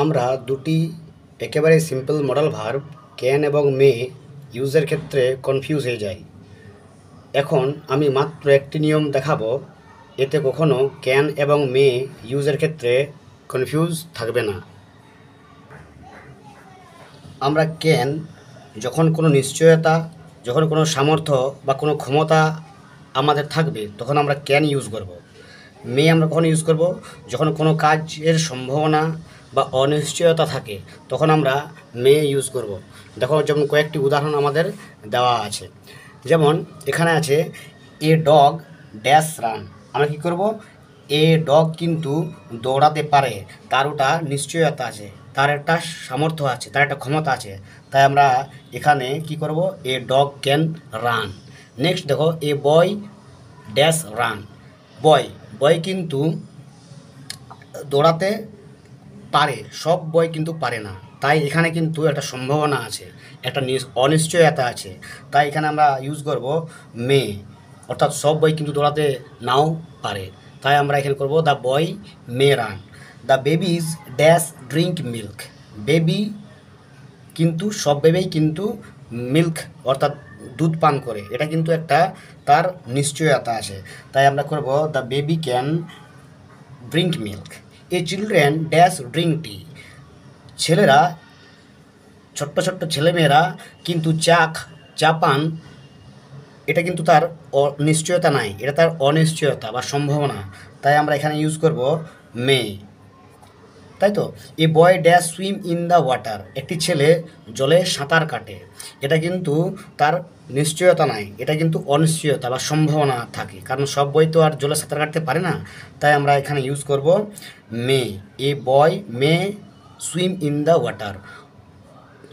আমরা দুটি একেবারে সিম্পল মডাল ভার্ব ক্যান এবং মে ইউজের ক্ষেত্রে কনফিউজ হয়ে যাই। এখন আমি মাত্র একটি নিয়ম দেখাবো, এতে কখনো ক্যান এবং মে ইউজের ক্ষেত্রে কনফিউজ থাকবে না। আমরা ক্যান যখন কোনো নিশ্চয়তা, যখন কোনো সামর্থ্য বা কোনো ক্ষমতা আমাদের থাকবে তখন আমরা ক্যান ইউজ করব। মে আমরা কখন ইউজ করব? যখন কোনো কাজের সম্ভাবনা বা অনিশ্চয়তা থাকে তখন আমরা মে ইউজ করব। দেখো, যেমন কয়েকটি উদাহরণ আমাদের দেওয়া আছে। যেমন এখানে আছে এ ডগ ড্যাশ রান। আমরা কী করব? এ ডগ কিন্তু দৌড়াতে পারে, তার ওটা নিশ্চয়তা আছে, তার একটা সামর্থ্য আছে, তার একটা ক্ষমতা আছে, তাই আমরা এখানে কি করব? A dog can run. Next দেখো, এ বয় ড্যাশ রান। বয় কিন্তু দৌড়াতে পারে, সব বয় কিন্তু পারে না, তাই এখানে কিন্তু একটা সম্ভাবনা আছে, একটা অনিশ্চয়তা আছে, তাই এখানে আমরা ইউজ করব মে। অর্থাৎ সব বয় কিন্তু দৌড়াতে নাও পারে, তাই আমরা এখানে করব the boy May run. The babies dash drink milk. Baby কিন্তু সব বেবিই কিন্তু মিল্ক অর্থাৎ দুধ পান করে, এটা কিন্তু একটা তার নিশ্চয়তা আছে, তাই আমরা করব the baby can drink milk. A children dash drink tea. ছেলেরা, ছোট্ট ছোট্ট ছেলেমেয়েরা কিন্তু চা পান, এটা কিন্তু তার নিশ্চয়তা নাই, এটা তার অনিশ্চয়তা বা সম্ভাবনা, তাই আমরা এখানে ইউজ করব মে। তাই তো, a boy dash swim in the water. একটি ছেলে জলে সাঁতার কাটে, এটা কিন্তু তার নিশ্চয়তা নাই, এটা কিন্তু অনিশ্চয়তা বা সম্ভাবনা থাকে, কারণ সব বই তো আর জলে সাঁতার কাটতে পারে না, তাই আমরা এখানে ইউজ করব মে। এ বয় মে সুইম ইন দ্য ওয়াটার,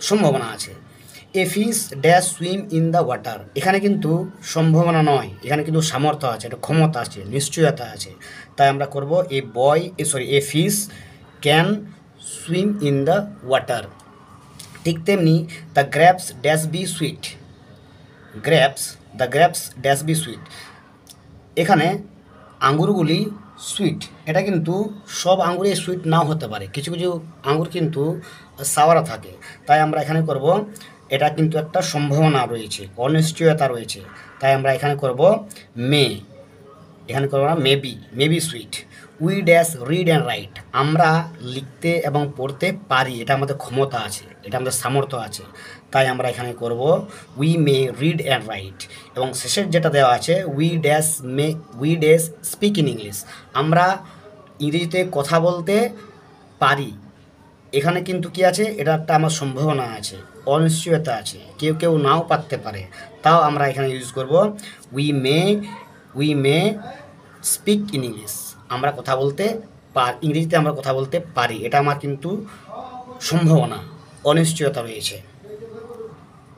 সম্ভাবনা আছে। A fish dash swim in the water. এখানে কিন্তু সম্ভাবনা নয়, এখানে কিন্তু সামর্থ্য আছে, একটা ক্ষমতা আছে, নিশ্চয়তা আছে, তাই আমরা করব a fish can swim in the water. ঠিক তেমনি the grapes dash be sweet. The grapes dash be sweet. এখানে আঙুরগুলি সুইট, এটা কিন্তু সব আঙুরে সুইট নাও হতে পারে, কিছু কিছু আঙুর কিন্তু সাওয়ারা থাকে, তাই আমরা এখানে করব এটা কিন্তু একটা সম্ভাবনা রয়েছে, অনিশ্চয়তা রয়েছে, তাই আমরা এখানে করব মে। এখানে করবো না maybe sweet. We dash read and right. আমরা লিখতে এবং পড়তে পারি, এটা আমাদের ক্ষমতা আছে, এটা আমাদের সামর্থ্য আছে, তাই আমরা এখানে করব we may read and right. এবং শেষের যেটা দেওয়া আছে we dash speak in English. আমরা ইংরেজিতে কথা বলতে পারি, এখানে কিন্তু কি আছে, এটা একটা আমার সম্ভাবনা আছে, অনিশ্চয়তা আছে, কেউ কেউ নাও পারতে পারে, তাও আমরা এখানে ইউজ করব we may speak in English. আমরা কথা বলতে ইংরেজিতে আমরা কথা বলতে পারি, এটা আমার কিন্তু সম্ভাবনা, অনিশ্চয়তা রয়েছে।